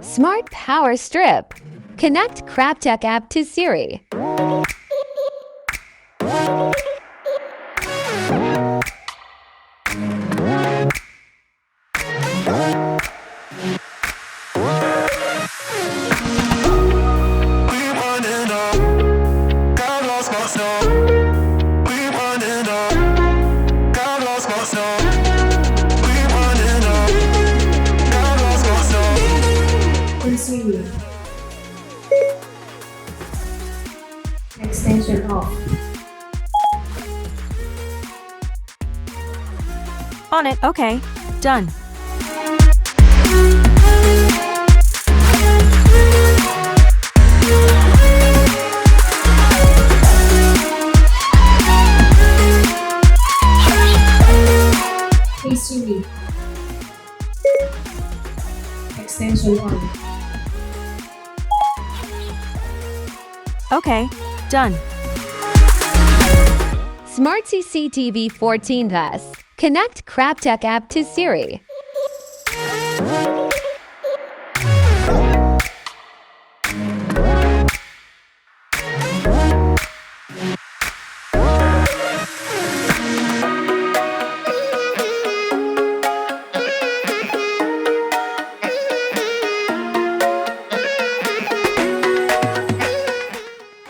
Smart Power Strip. Connect Crabtek app to Siri. Siri. Extension off. On it. Okay. Done. Hey Siri. Extension on. Okay. Done. Smart CCTV 14 Plus. Connect Crabtek app to Siri.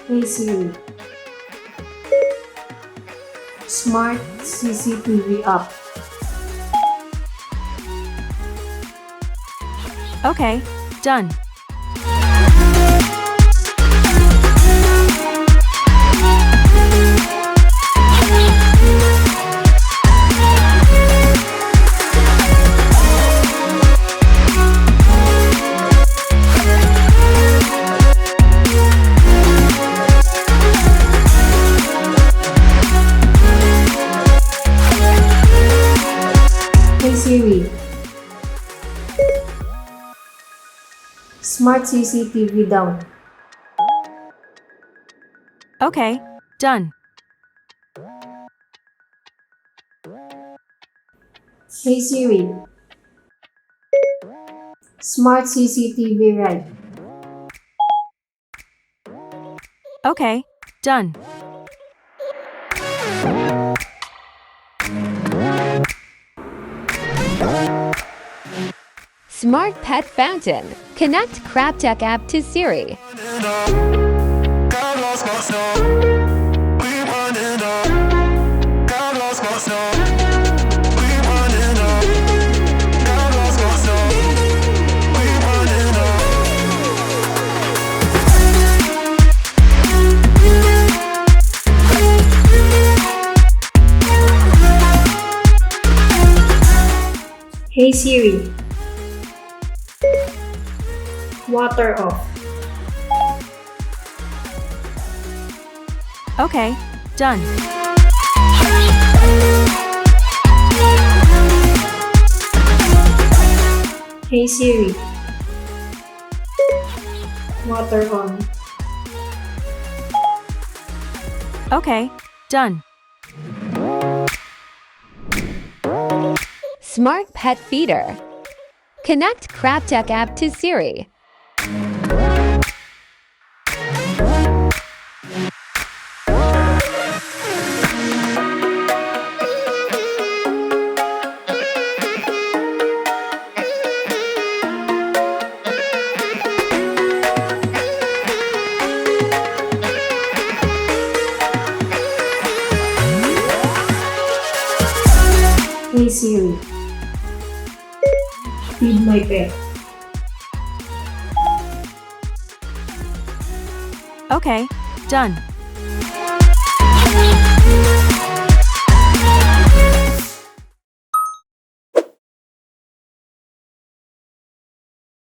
Hey Siri. Smart CCTV up. Okay. Done. Hey Siri. Smart CCTV down. Okay. Done. Hey Siri. Smart CCTV right. Okay. Done. Smart Pet Fountain. Connect Crabtek app to Siri. Hey Siri. Water off. Okay. Done. Hey Siri. Water on. Okay. Done. Smart Pet Feeder. Connect Crabtek app to Siri. Hey Siri. Feed my pet. Okay. Done.